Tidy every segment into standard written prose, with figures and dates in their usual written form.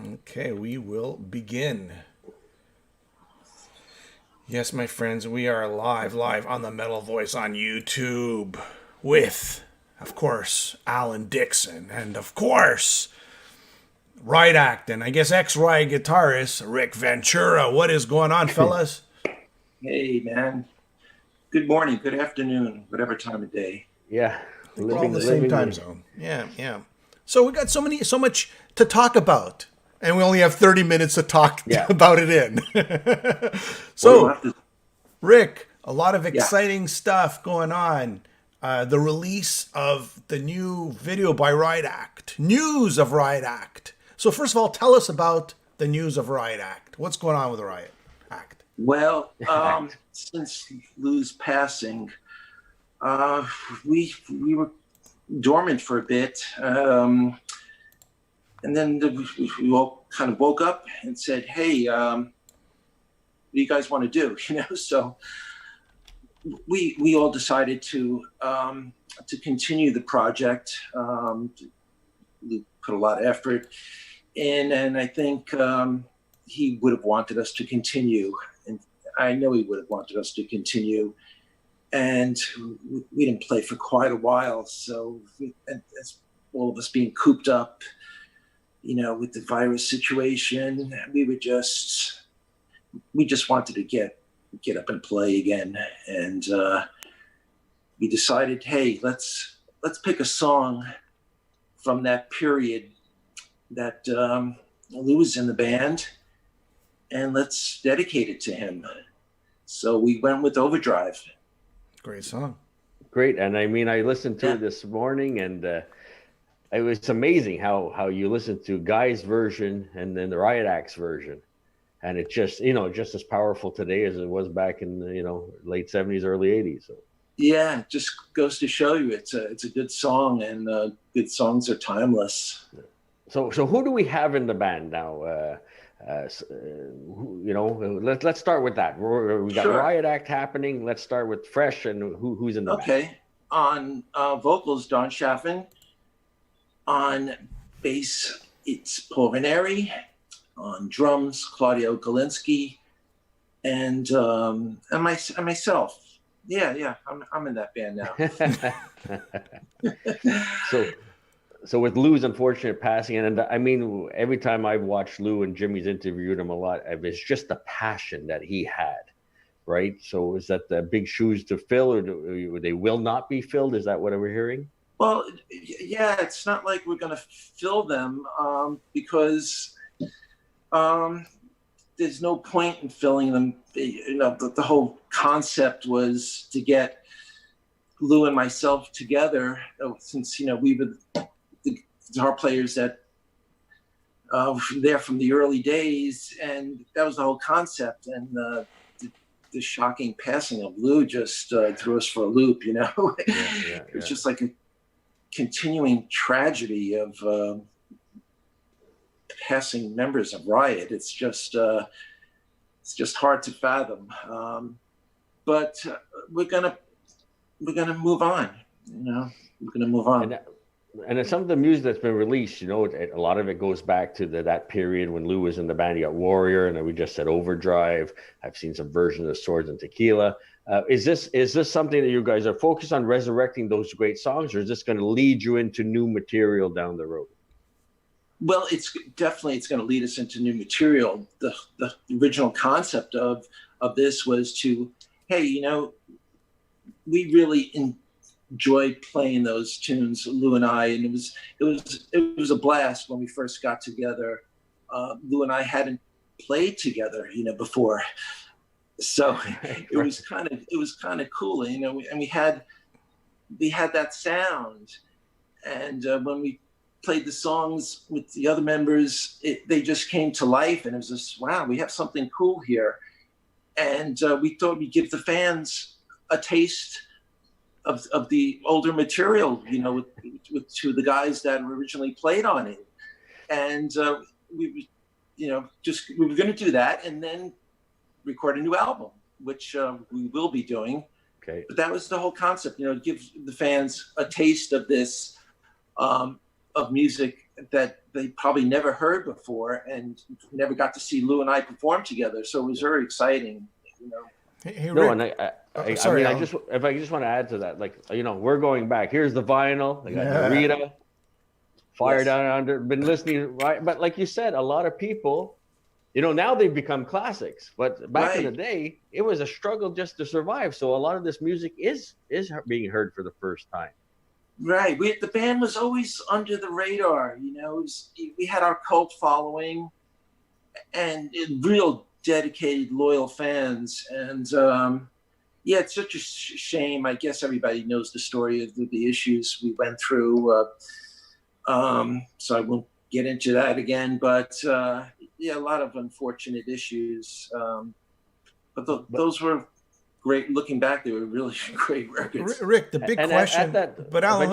Okay, we will begin. Yes, my friends, we are live on the Metal Voice on YouTube with, of course, Alan Dixon and, of course, Riot and I guess ex-Riot guitarist Rick Ventura. What is going on, fellas? Hey, man. Good morning, good afternoon, whatever time of day. Yeah, I think we're all in the same living time the zone. Yeah. So we got so much to talk about, and we only have 30 minutes to talk yeah. about it in. Well, we'll So, have to, Rick, a lot of yeah. exciting stuff going on. The release of the new video by Riot Act, news of Riot Act. So, first of all, tell us about the news of Riot Act. What's going on with the Riot Act? Well, since Lou's passing, we were dormant for a bit, and then we all kind of woke up and said, "Hey, what do you guys want to do?" So we all decided to continue the project. Lou put a lot of effort in, and I think he would have wanted us to continue, and I know he would have wanted us to continue. And we didn't play for quite a while, so as all of us being cooped up, with the virus situation, we just wanted to get up and play again, and we decided, hey, let's pick a song from that period that Lou was in the band, and let's dedicate it to him. So we went with Overdrive. Great song. Great. And I mean, I listened to Yeah. it this morning, and it was amazing how you listen to Guy's version and then the Riot Act's version. And it just, just as powerful today as it was back in the, late 70s, early 80s. So. Yeah, it just goes to show you it's a good song, and good songs are timeless. So who do we have in the band now? Let's start with that. We got Sure. Riot Act happening. Let's start with fresh and who's in the band. Okay. On vocals, Don Chaffin. On bass, it's Paul Ranieri. On drums, Claudio Galinsky. And myself. Yeah, I'm in that band now. So with Lou's unfortunate passing, and I mean, every time I've watched Lou and Jimmy's interviewed him a lot, it's just the passion that he had, right? So is that the big shoes to fill, or they will not be filled? Is that what we're hearing? Well, yeah, it's not like we're going to fill them because there's no point in filling them. The whole concept was to get Lou and myself together, since we were the guitar players that were there from the early days, and that was the whole concept. And the shocking passing of Lou just threw us for a loop. It was just like a continuing tragedy of passing members of Riot. It's just hard to fathom. But we're gonna move on. We're gonna move on. And some of the music that's been released, a lot of it goes back to that period when Lou was in the band. You got Warrior, and then we just said Overdrive. I've seen some versions of Swords and Tequila. Is this something that you guys are focused on, resurrecting those great songs, or is this going to lead you into new material down the road? Well, it's going to lead us into new material. The original concept of this was to, hey, we really enjoyed playing those tunes, Lou and I, and it was a blast when we first got together. Lou and I hadn't played together, before, so it was kind of cool, and we had that sound, and when we played the songs with the other members, they just came to life, and it was just, wow, we have something cool here, and we thought we'd give the fans a taste of the older material, with two of the guys that originally played on it, and we were going to do that, and then record a new album, which we will be doing. Okay. But that was the whole concept, give the fans a taste of this of music that they probably never heard before and never got to see Lou and I perform together. So it was very exciting, you know. Hey, No, Rick. and Sorry, I Alan. just if I just want to add to that, like, you know, we're going back. Here's the vinyl. I got Narita, Fire Yes. Down Under. Been listening, right? But like you said, a lot of people, you know, now they've become classics. But back in the Right. day, it was a struggle just to survive. So a lot of this music is being heard for the first time. Right. The band was always under the radar, you know. We had our cult following and real dedicated, loyal fans. And yeah, it's such a shame. I guess everybody knows the story of the issues we went through. So I won't get into that again. But yeah, a lot of unfortunate issues. But those were great. Looking back, they were really great records. Rick, the big And question. that, But Alan,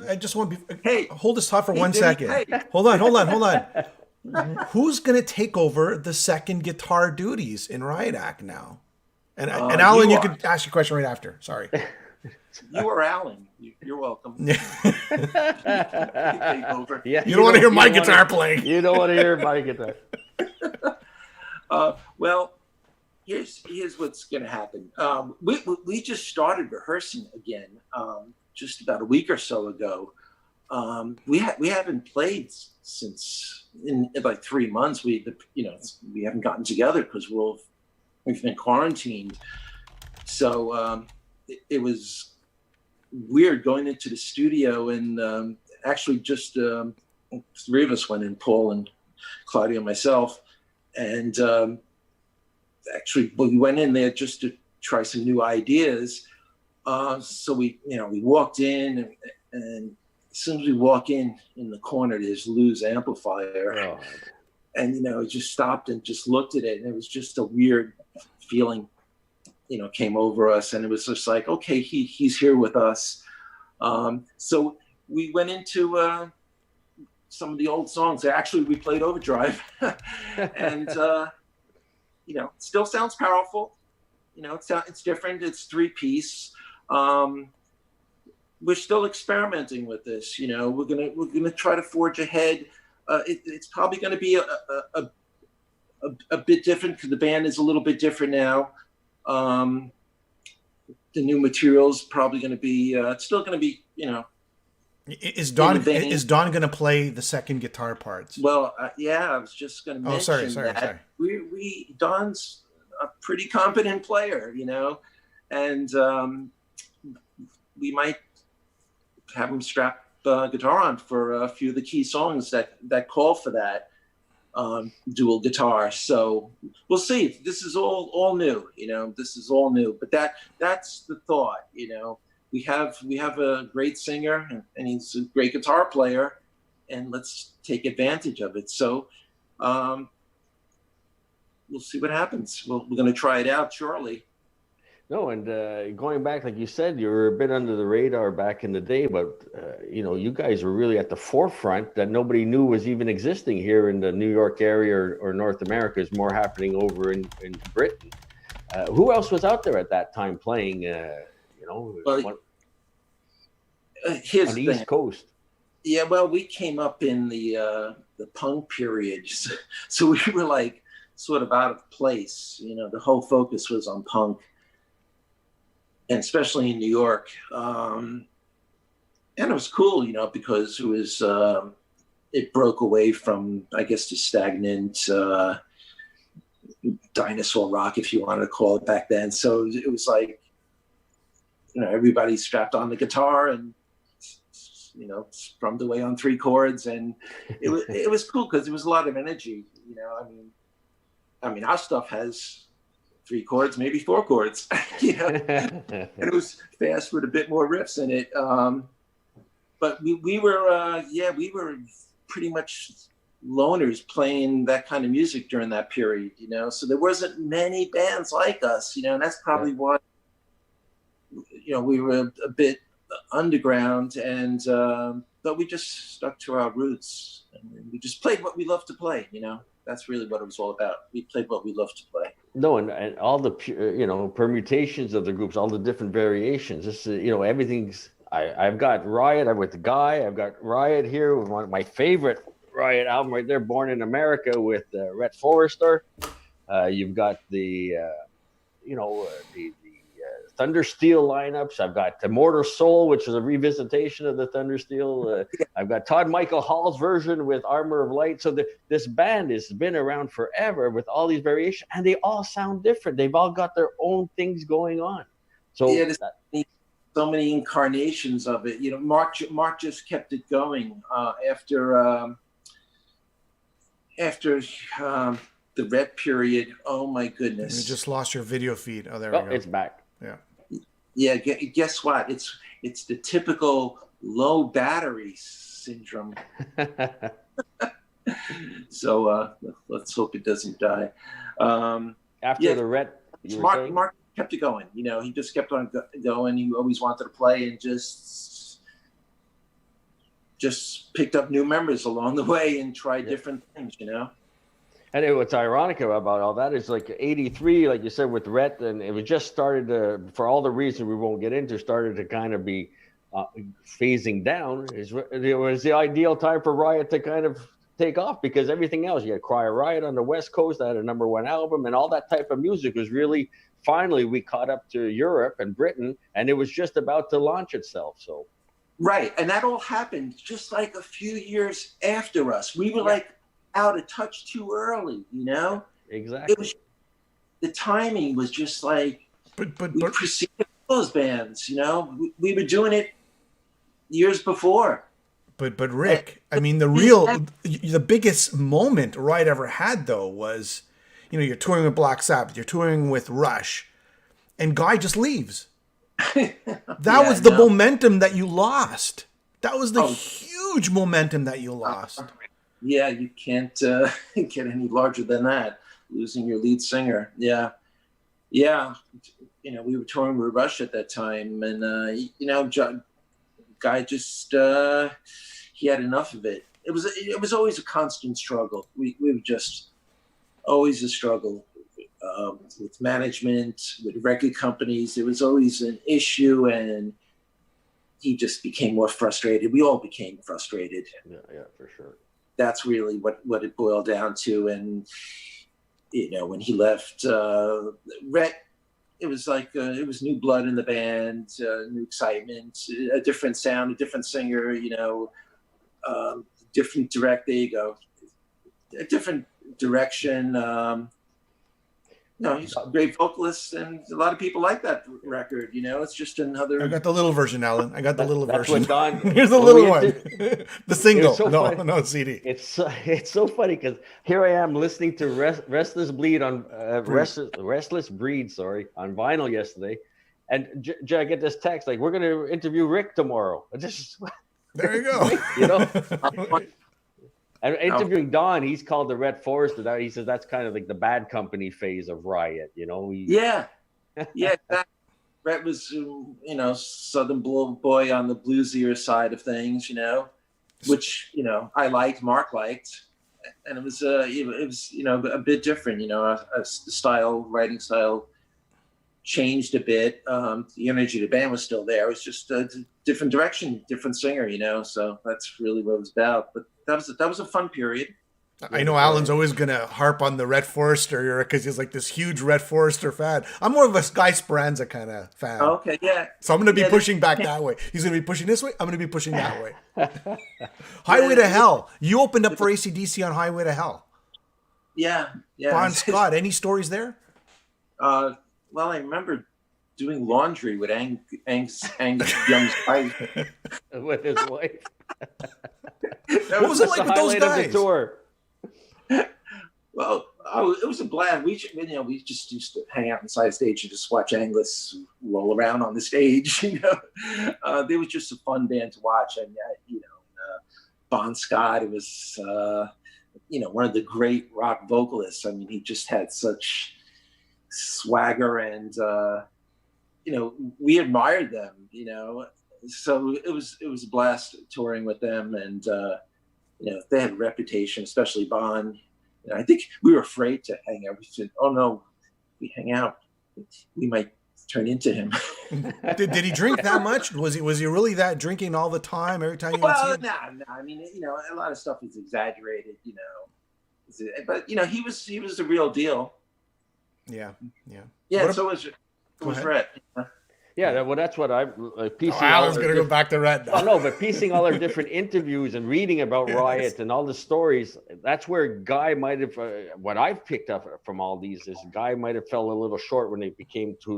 I just want to be. Hey, hold this thought for 1 Jimmy, second. hey. Hold on. Who's going to take over the second guitar duties in Riot Act now? And Alan, you could ask your question right after. Sorry. You or Alan. You're welcome. Yeah. Take over. Yeah, You don't want to hear my guitar playing. You don't want to hear my guitar. Well, here's what's going to happen. We just started rehearsing again just about a week or so ago. We haven't played since in like 3 months. We haven't gotten together because we've been quarantined. So it was weird going into the studio and actually just 3 of us went in, Paul and Claudia and myself, and actually we went in there just to try some new ideas. So we walked in and as soon as we walk in the corner, there's Lou's amplifier. Oh. And, he just stopped and just looked at it. And it was just a weird feeling, came over us. And it was just like, okay, he's here with us. So we went into some of the old songs. Actually, we played Overdrive. And, it still sounds powerful. It's different. It's 3-piece. We're still experimenting with this. We're gonna try to forge ahead. It's probably going to be a bit different because the band is a little bit different now. The new material is probably going to be. It's still going to be. Is Don going to play the second guitar parts? Well, yeah, I was just going to mention that. Sorry. Don's a pretty competent player, and we might have him strap guitar on for a few of the key songs that call for that dual guitar. So we'll see. This is all new, this is all new, but that's the thought. We have a great singer and he's a great guitar player, and let's take advantage of it. So we'll see what happens. We're going to try it out shortly. No, and going back, like you said, you were a bit under the radar back in the day, but you guys were really at the forefront that nobody knew was even existing here in the New York area or North America. Is more happening over in Britain. Who else was out there at that time playing? On the East Coast. Yeah, well, we came up in the punk period, so we were like sort of out of place. The whole focus was on punk. And especially in New York, and it was cool, because it was it broke away from, I guess, the stagnant dinosaur rock, if you wanted to call it back then. So it was like, everybody strapped on the guitar and strummed away on 3 chords, and it was cool because there was a lot of energy. I mean, our stuff has 3 chords, maybe 4 chords, and it was fast with a bit more riffs in it. But we were pretty much loners playing that kind of music during that period, so there wasn't many bands like us, and that's probably why, we were a bit underground, and but we just stuck to our roots and we just played what we love to play, That's really what it was all about. We played what we love to play. No, and all the permutations of the groups, all the different variations. This everything's. I've got Riot. I'm with the guy. I've got Riot here with one of my favorite Riot album right there, Born in America with Rhett Forrester. You've got the Thunder Steel lineups. I've got Immortal Soul, which is a revisitation of the Thunder Steel. I've got Todd Michael Hall's version with Armor of Light. So this band has been around forever with all these variations, and they all sound different. They've all got their own things going on. So yeah, so many incarnations of it. Mark just kept it going after the Red period. Oh my goodness! You just lost your video feed. Oh, there we go. It's back. Yeah. Yeah. Guess what? It's the typical low battery syndrome. So let's hope it doesn't die. After the Red, Mark kept it going. He just kept on going. He always wanted to play and just picked up new members along the way and tried different things. And what's ironic about all that is like 83, like you said, with Rhett, and it was just started to, for all the reasons we won't get into, started to kind of be phasing down. It was the ideal time for Riot to kind of take off, because everything else, you had Cry of Riot on the West Coast, that had a #1 album, and all that type of music was really, finally, we caught up to Europe and Britain, and it was just about to launch itself. So, right. And that all happened just like a few years after us. We were like out of touch too early, Exactly. It was, the timing was just like, we preceded those bands, we were doing it years before. But Rick, I mean, the biggest moment Riot ever had though was, you're touring with Black Sabbath, you're touring with Rush, and Guy just leaves. That was the momentum that you lost. That was the huge momentum that you lost. Yeah, you can't get any larger than that, losing your lead singer. Yeah. We were touring with Rush at that time, and Guy just he had enough of it. It was always a constant struggle. We were just always a struggle with management, with record companies. There was always an issue, and he just became more frustrated. We all became frustrated. Yeah, for sure. That's really what it boiled down to. And when he left, Rhett, it was like it was new blood in the band, new excitement, a different sound, a different singer, different there you go, a different direction. He's a great vocalist, and a lot of people like that record. It's just another. I got the little version, Alan. I got the little version. What Don, here's the little one, the single. So no CD. It's so funny because here I am listening to Restless Breed on Restless Breed, on vinyl yesterday, and I get this text like, we're going to interview Rick tomorrow. There you go. And interviewing Don, he's called the Rhett Forrester. He says that's kind of like the Bad Company phase of Riot, Yeah. Rhett was, Southern boy on the bluesier side of things, which I liked, Mark liked, and it was a bit different, the writing style changed a bit. The energy of the band was still there. It was just a different direction, different singer, so that's really what it was about. But that was a fun period. I know Alan's always going to harp on the Rhett Forrester era because he's like this huge Rhett Forrester fan. I'm more of a Guy Speranza kind of fan. Okay, yeah. So I'm going to be pushing back that way. He's going to be pushing this way. I'm going to be pushing that way. Highway to Hell. You opened up for AC/DC on Highway to Hell. Yeah. Bon Scott, any stories there? Well, I remember doing laundry with Angus Young's wife. With his wife. What was it like with those guys? Of the tour. Well, it was a blast. We just used to hang out inside the stage and just watch Angus roll around on the stage. They was just a fun band to watch, and Bon Scott. It was one of the great rock vocalists. I mean, he just had such swagger, and we admired them. So it was a blast touring with them, and they had a reputation, especially Bon. I think we were afraid to hang out. We said, "Oh no, if we hang out, we might turn into him. Did he drink that much? Was he really that drinking all the time? Every time you would see Well, him? no. I mean, a lot of stuff is exaggerated, but he was the real deal. Yeah. Yeah. So was Rhett. Yeah, well, that's what I'm piecing. Alan's gonna go back to Red. Oh no, but piecing all our different interviews and reading about Riot and all the stories, that's where Guy might have. What I've picked up from all these is Guy might have fell a little short when it became to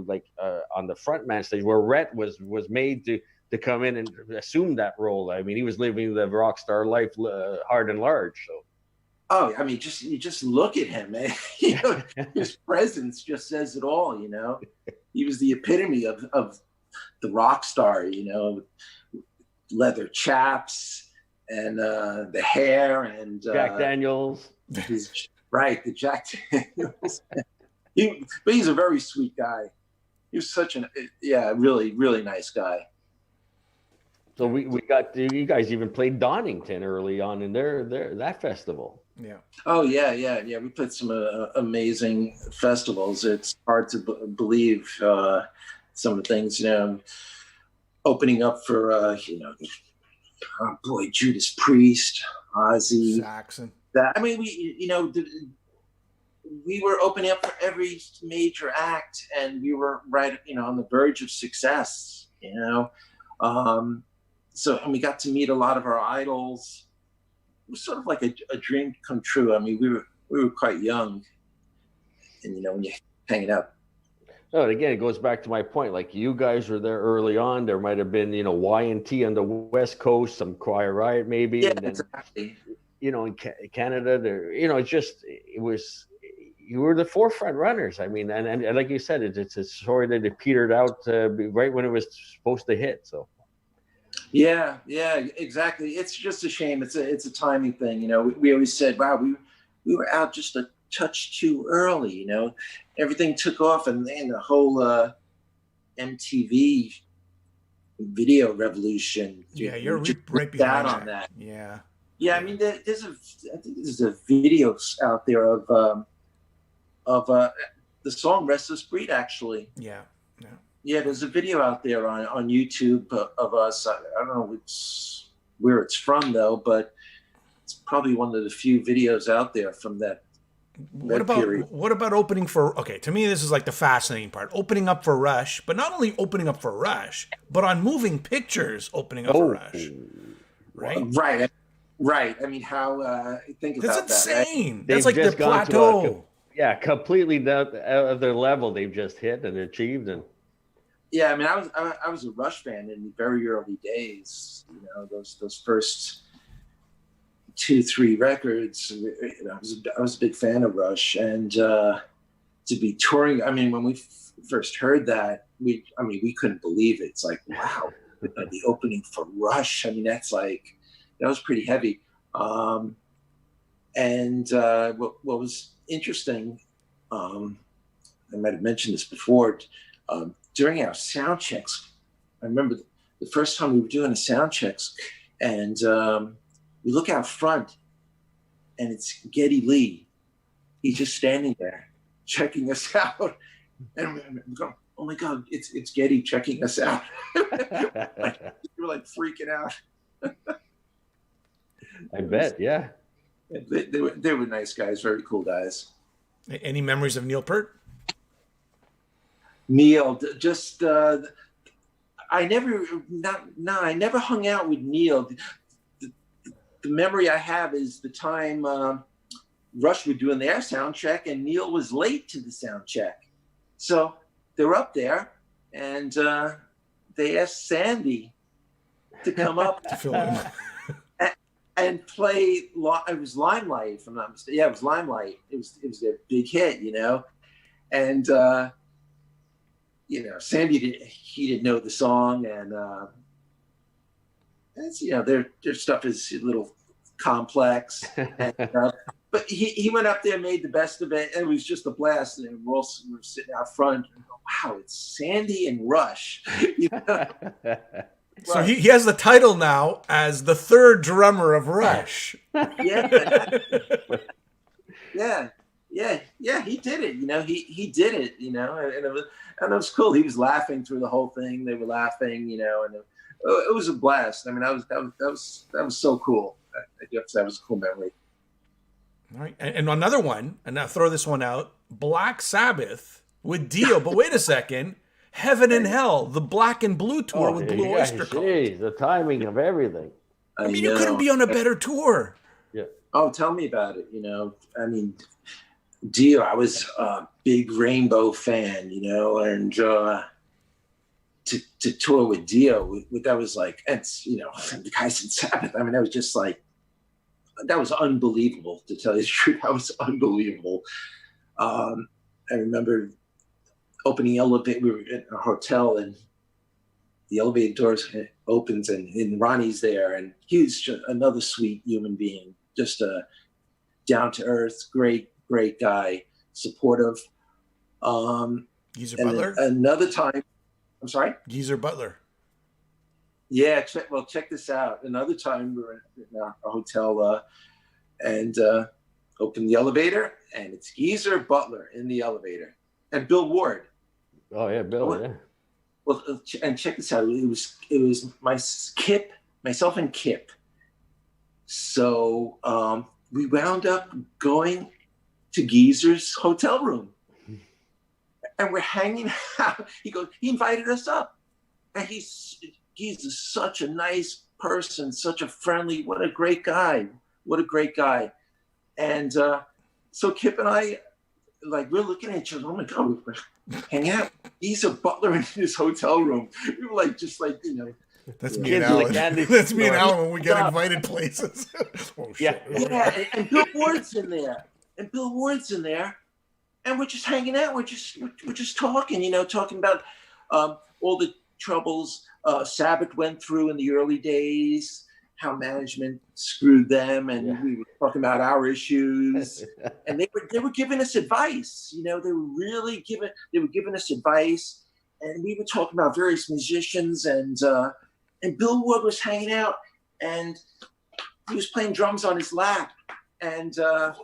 on the frontman stage, where Rhett was made to come in and assume that role. I mean, he was living the rock star life hard and large. So. Oh, I mean, you just look at him, man. His presence just says it all. He was the epitome of the rock star. Leather chaps and the hair and Jack Daniels. Right, the Jack Daniels. But he's a very sweet guy. He was such really, really nice guy. So we got you guys even played Donington early on in that festival. Yeah. Oh yeah. We played some amazing festivals. It's hard to believe some of the things. Opening up for Judas Priest, Ozzy, Saxon. We were opening up for every major act, and we were right on the verge of success. So we got to meet a lot of our idols. It was sort of like a dream come true. I mean, we were quite young, and when you're hanging out. Oh, and again, it goes back to my point. Like, you guys were there early on. There might have been, Y&T on the West Coast, some Quiet Riot maybe, Yeah, and then, exactly. In Canada, there, you were the forefront runners. I mean, and like you said, it's a story that it petered out right when it was supposed to hit. So. Yeah, exactly. It's just a shame. It's a timing thing. We always said, wow, we were out just a touch too early. Everything took off, and then the whole MTV video revolution. Yeah, you're right behind down on that. Yeah. Yeah, I mean, I think there's a video out there of the song "Restless Breed." Actually. Yeah. Yeah, there's a video out there on YouTube of us. I don't know where it's from though, but it's probably one of the few videos out there from that. What about opening for? Okay, to me this is like the fascinating part. Opening up for Rush, but not only opening up for Rush, but on Moving Pictures opening up for Rush. Right. I mean, how think about that's insane. That, That's like the plateau. Completely out of their level. They've just hit and achieved and. Yeah, I mean, I was a Rush fan in the very early days. Those first 2-3 records. I was a big fan of Rush, and to be touring. I mean, when we first heard that, we couldn't believe it. It's like, wow, the opening for Rush. I mean, that was pretty heavy. And what was interesting, I might have mentioned this before. During our sound checks, I remember the first time we were doing the sound checks, and we look out front, and it's Geddy Lee. He's just standing there checking us out, and we're going, "Oh my God, it's Geddy checking us out." We're like freaking out. I bet, yeah. They were nice guys, very cool guys. Any memories of Neil Peart? Neil, just I never hung out with Neil. The memory I have is the time Rush were doing their sound check, and Neil was late to the sound check. So they were up there, and they asked Sandy to come up to fill in. and play. It was Limelight, if I'm not mistaken. Yeah, it was Limelight. It was their big hit, and. Sandy didn't know the song, and their stuff is a little complex. And, but he went up there, made the best of it, and it was just a blast. And we're sitting out front, and wow, it's Sandy and Rush. So he has the title now as the third drummer of Rush. Yeah. yeah, he did it. He did it. And it was cool. He was laughing through the whole thing. They were laughing. And it was a blast. I mean, that was so cool. I guess that was a cool memory. All right, and another one, and now throw this one out: Black Sabbath with Dio. But wait a second, Heaven and Hell, the Black and Blue tour with Blue Oyster Cult. Geez, the timing of everything. I mean, you couldn't be on a better tour. Yeah. Oh, tell me about it. I mean, Dio, I was a big Rainbow fan, and to tour with Dio, that was like, and the guys in Sabbath. I mean, that was just like, that was unbelievable, to tell you the truth. That was unbelievable. I remember opening the elevator. We were in a hotel, and the elevator doors opens, and Ronnie's there, and he's just another sweet human being, just a down to earth, great guy, supportive. Geezer Butler. Another time, I'm sorry. Geezer Butler. Yeah, check this out. Another time we were in a hotel and opened the elevator, and it's Geezer Butler in the elevator, and Bill Ward. Oh yeah, Bill. Yeah. Well, and check this out. It was myself and Kip. So we wound up going to Geezer's hotel room, and we're hanging out. He invited us up, and Geezer's such a nice person, such a friendly, what a great guy. And so Kip and I, like, we're looking at each other. Oh my God, we're hanging out. Geezer Butler in his hotel room. We were That's me and Alan. That's me and Alan when we get invited places. Oh, shit. Yeah, and Bill Ward's in there. And we're just hanging out. We're just talking, talking about all the troubles Sabbath went through in the early days, how management screwed them, and we were talking about our issues. And they were giving us advice. They were giving us advice, and we were talking about various musicians, and Bill Ward was hanging out, and he was playing drums on his lap, and I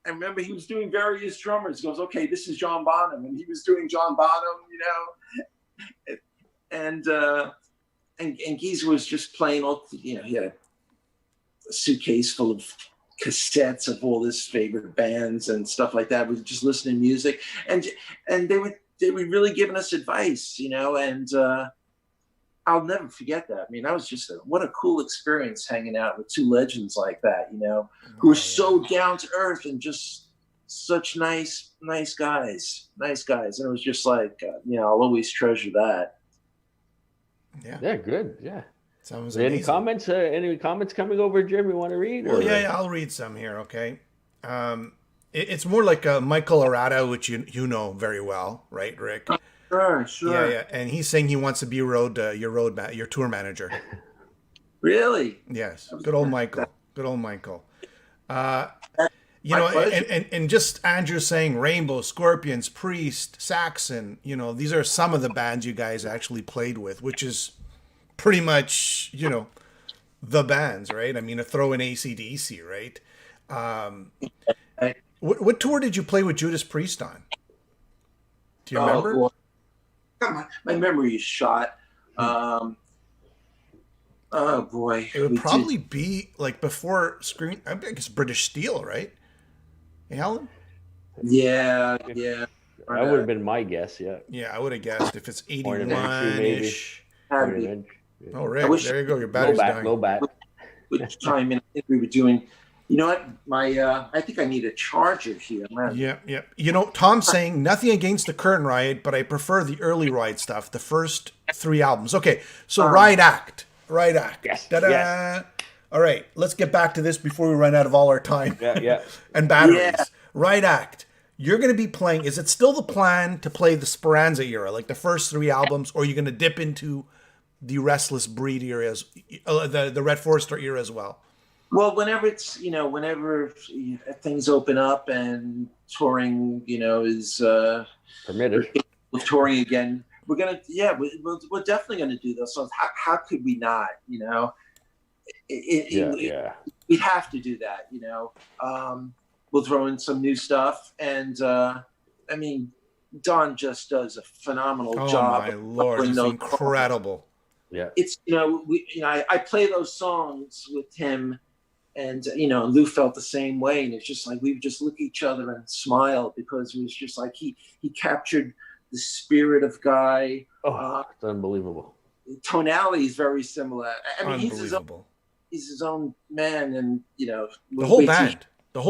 remember he was doing various drummers. He goes, okay, this is John Bonham, and he was doing John Bonham, and Geezer was just playing all, he had a suitcase full of cassettes of all his favorite bands and stuff like that. We were just listening to music, and they were really giving us advice, and I'll never forget that. I mean, that was just what a cool experience hanging out with two legends like that, who were so down to earth and just such nice guys. And it was just like, I'll always treasure that. Yeah, good. Yeah. Sounds any comments? Any comments coming over, Jim? You want to read? Well, yeah, I'll read some here. Okay. It's more like Mike Colorado, which you know very well, right, Rick? Sure. Yeah. And he's saying he wants to be your tour manager. Really? Yes. Good old Michael. And just Andrew saying Rainbow, Scorpions, Priest, Saxon, these are some of the bands you guys actually played with, which is pretty much, the bands, right? I mean, throw in AC/DC, right? What tour did you play with Judas Priest on? Do you remember? Boy. My memory is shot. Oh boy. It would probably be like before I guess British Steel, right? Alan? Yeah. That would have been my guess, yeah. Yeah, I would have guessed if it's 81-ish. Oh, Rick, there you go. Your battery's dying. Low bat. Which time I think we were doing, what? I think I need a charger here. Yeah. Tom's saying nothing against the current Riot, but I prefer the early Riot stuff, the first 3 albums. Okay, so Riot Act. Yes. Ta-da! Yes. All right, let's get back to this before we run out of all our time. Yeah. And batteries. Yeah. Riot Act. You're going to be playing. Is it still the plan to play the Speranza era, like the first 3 albums, or are you going to dip into the Restless Breed era, the Red Forester era as well? Well, whenever whenever things open up and touring, is permitted, touring again, we're we're definitely gonna do this. So how could we not? Yeah. We have to do that. we'll throw in some new stuff. And I mean, Don just does a phenomenal job. Oh my Lord, it's incredible. Yeah. It's, I play those songs with him, and, Lou felt the same way. And it's just like, we would just look at each other and smile, because it was just like, he captured the spirit of Guy. It's unbelievable. Tonality is very similar. I mean, Unbelievable. He's his own man. And, the whole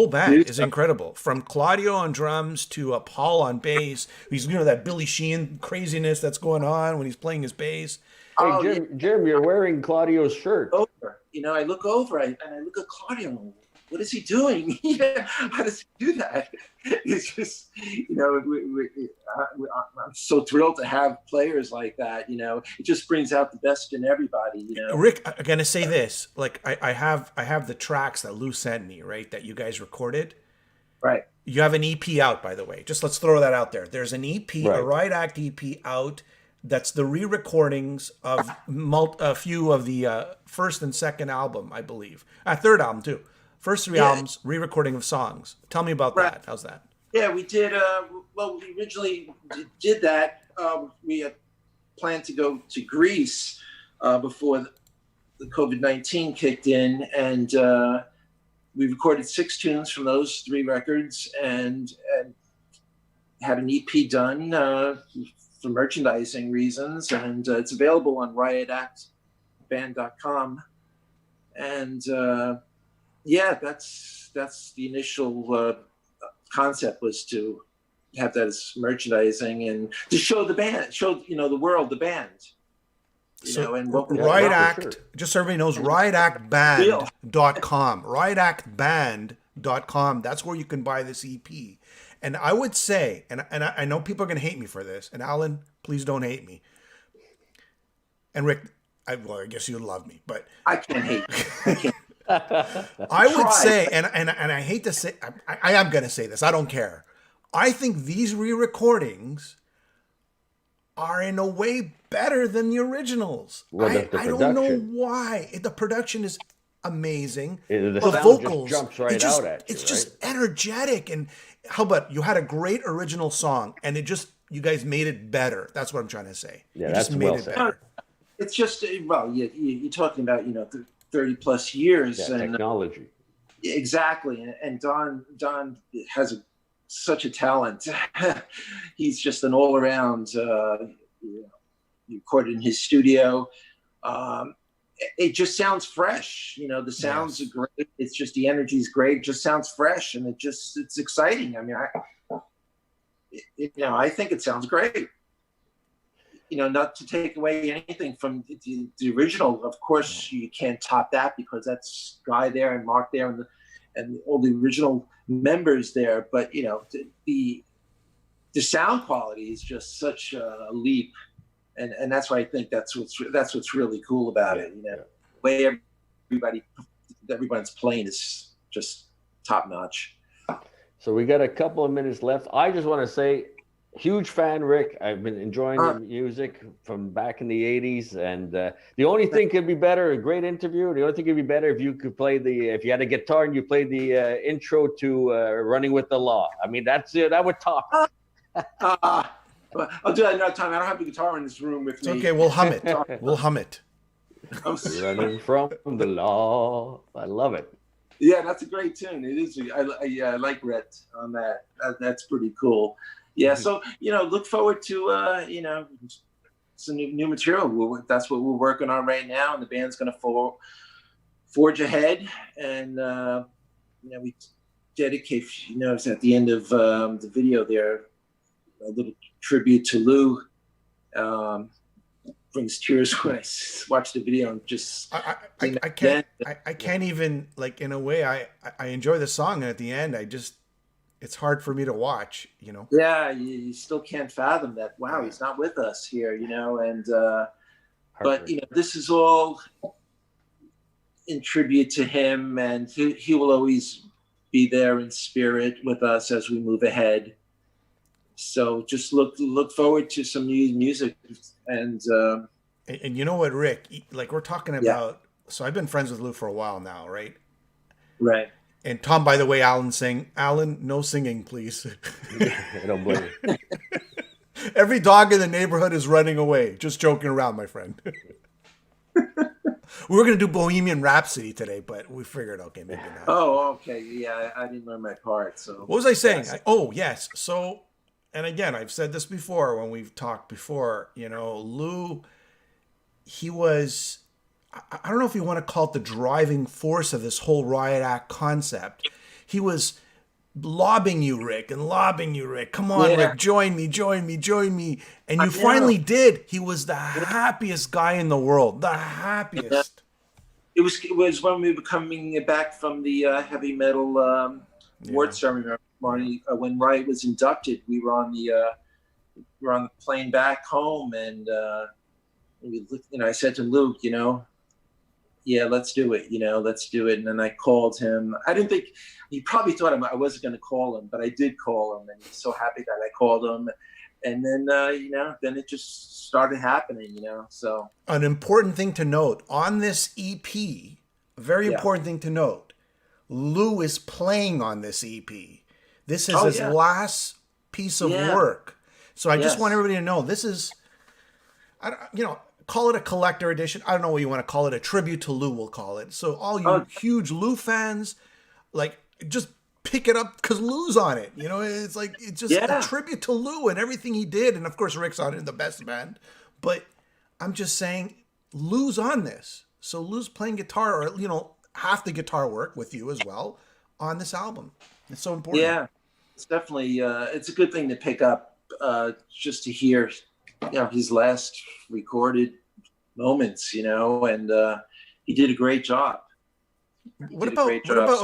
band is incredible. From Claudio on drums to Paul on bass. He's, that Billy Sheehan craziness that's going on when he's playing his bass. Hey, Jim, you're wearing Claudio's shirt. I look over and I look at Claudio. What is he doing? How does he do that? It's just, I'm so thrilled to have players like that. It just brings out the best in everybody. Rick, I'm gonna say this. Like, I have the tracks that Lou sent me, right? That you guys recorded. Right. You have an EP out, by the way. Just let's throw that out there. There's an EP, a Riot Act EP out. That's the re-recordings of a few of the first and second album, I believe. Third album, too. First three albums, re-recording of songs. Tell me about that. How's that? Yeah, we did. We originally did that. We had planned to go to Greece before the COVID-19 kicked in. And we recorded 6 tunes from those 3 records and had an EP done for merchandising reasons, and it's available on riotactband.com. And that's the initial concept, was to have that as merchandising and to show the band, the world the band. And what Riot Act, just so everybody knows, riotactband.com. riotactband.com. That's where you can buy this EP. And I would say, and I know people are going to hate me for this, and Alan, please don't hate me. And Rick, I guess you'd love me, but I can't hate you. I can't. I would say, and I hate to say, I am going to say this, I don't care. I think these re-recordings are in a way better than the originals. I don't know why. The production is amazing. The vocals just jumps right out at you. It's just energetic. And how about you had a great original song and you guys made it better. That's what I'm trying to say. Yeah, that's well said. It's just, you're talking about, 30 plus years. And technology. Exactly. And Don has such a talent. He's just an all around, recorded in his studio. It just sounds fresh. The sounds are great. It's just, the energy is great. It just sounds fresh, and it's exciting. I mean, I think it sounds great. Not to take away anything from the original. Of course, you can't top that, because that's Guy there and Mark there and all the original members there. But the sound quality is just such a leap. And that's why I think that's what's really cool about it. The way everyone's playing is just top notch. So we got a couple of minutes left. I just want to say, huge fan, Rick. I've been enjoying the music from back in the 80s. And the only thing could be better, a great interview. The only thing could be better if you could play if you had a guitar and you played the intro to Running with the Law. I mean, that would top. I'll do that another time. I don't have the guitar in this room with me. It's okay, we'll hum it. We'll hum it. Running from the law. I love it. Yeah, that's a great tune. It is. I like Rhett on that. That's pretty cool. Yeah, so look forward to some new material. That's what we're working on right now, and the band's going to forge ahead. And we dedicate. It's at the end of the video there, a little tribute to Lou. Brings tears when I watch the video and just I can't even, like, in a way I enjoy the song, and at the end it's hard for me to watch. Yeah, you still can't fathom that. Wow, he's not with us here, and but this is all in tribute to him, and he will always be there in spirit with us as we move ahead. So just look forward to some new music. And you know what, Rick, like we're talking about, so I've been friends with Lou for a while now, right? Right. And Tom, by the way, Alan, no singing, please. I don't blame you. Every dog in the neighborhood is running away. Just joking around, my friend. We were going to do Bohemian Rhapsody today, but we figured, okay, maybe not. Oh, okay. Yeah, I didn't learn my part. So What was I saying? Yes. Yes. So, and again, I've said this before when we've talked before, Lou, he was, I don't know if you want to call it the driving force of this whole Riot Act concept. He was lobbing you, Rick. Come on, Yeah. Rick, join me. And I you know. finally did. He was the happiest guy in the world. The happiest. It was when we were coming back from the heavy metal award ceremony. Marty, when Riot was inducted, we were on the plane back home, and I said to Luke, yeah, let's do it. Let's do it. And then I called him. I didn't think he probably thought I wasn't going to call him, but I did call him, and he's so happy that I called him. And then then it just started happening. So An important thing to note on this EP, a very important thing to note, Lou is playing on this EP. This is his last piece of work. So I just want everybody to know this is, call it a collector edition. I don't know what you want to call it. A tribute to Lou, we'll call it. So all you huge Lou fans, just pick it up because Lou's on it. It's just a tribute to Lou and everything he did. And of course, Rick's on it in the best band. But I'm just saying, Lou's on this. So Lou's playing guitar, or half the guitar work with you as well on this album. It's so important. Yeah, it's definitely it's a good thing to pick up just to hear his last recorded moments. And he did a great job. What about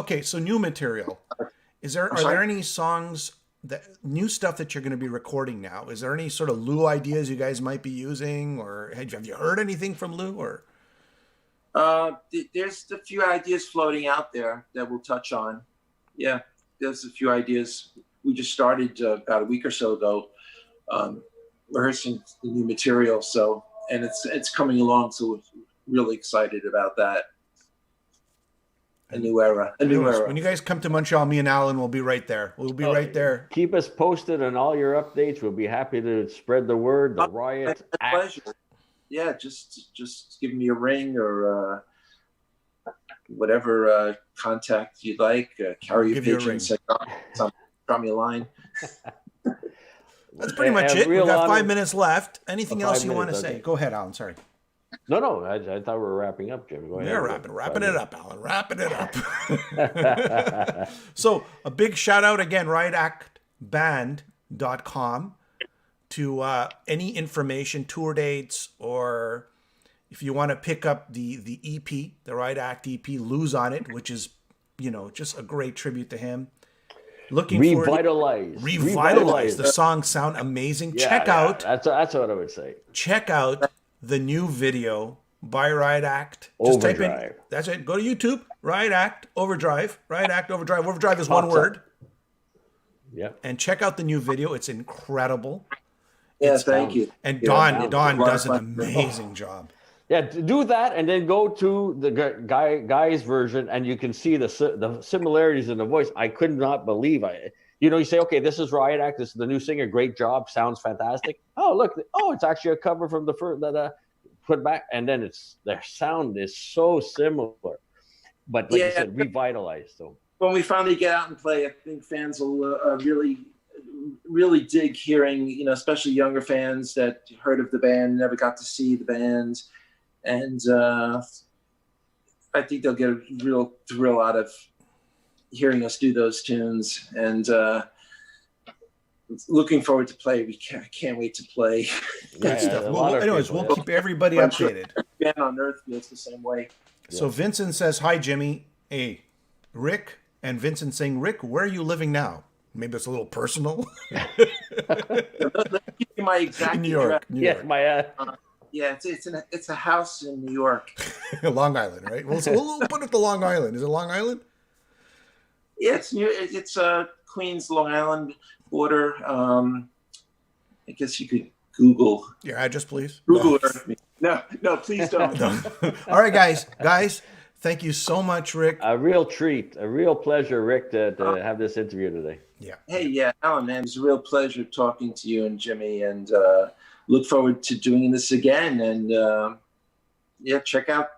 okay? So new material. Are there any songs new stuff that you're going to be recording now? Is there any sort of Lou ideas you guys might be using, or have you heard anything from Lou? Or there's a few ideas floating out there that we'll touch on. Yeah, there's a few ideas. We just started about a week or so ago rehearsing the new material. So, and it's coming along. So we're really excited about that. A new era. When you guys come to Montreal, me and Alan will be right there. We'll be right there. Keep us posted on all your updates. We'll be happy to spread the word. The Riot Act. Pleasure. Yeah, just give me a ring or whatever contact you'd like. Carry your pigeon. Drop me a line. That's pretty much it. We've got 5 minutes left. Anything else you want to say? Go ahead, Alan. Sorry. No. I thought we were wrapping up, Jim. Go ahead. Yeah, wrapping it up, Alan. Wrapping it up. So a big shout out again, riotactband.com to any information, tour dates, or if you want to pick up the EP, the Riot Act EP, Lou's on it, which is, just a great tribute to him. Revitalize. The songs sound amazing. Check out. That's what I would say. Check out the new video by Riot Act. Just type in. That's it. Go to YouTube. Riot Act Overdrive. Riot Act Overdrive. Overdrive is one word. Yeah. And check out the new video. It's incredible. Yeah, thank you. And Don does an amazing job. Yeah, do that and then go to the guy's version, and you can see the similarities in the voice. I could not believe you say, okay, this is Riot Act. This is the new singer. Great job. Sounds fantastic. Oh, look. Oh, it's actually a cover from the first that put back. And then their sound is so similar. But like you said, revitalized. So when we finally get out and play, I think fans will really, really dig hearing, especially younger fans that heard of the band, never got to see the band. And I think they'll get a real thrill out of hearing us do those tunes. And looking forward to play. I can't wait to play. Good stuff. We'll keep everybody updated. Band on Earth feels the same way. So Vincent says, hi, Jimmy. Hey, Rick. And Vincent saying, Rick, where are you living now? Maybe it's a little personal. Let me give you my exact New York. Yeah, it's a house in New York. Long Island, right? We'll put it to Long Island. Is it Long Island? Yeah, it's Queens, Long Island border. I guess you could Google your address, please. Google Earth. No, please don't. No. All right, guys, Thank you so much, Rick. A real treat, a real pleasure, Rick, to have this interview today. Yeah. Hey, yeah, Alan, man, it was a real pleasure talking to you and Jimmy, and look forward to doing this again. And yeah, check out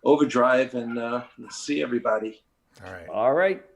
Overdrive and see everybody. All right. All right.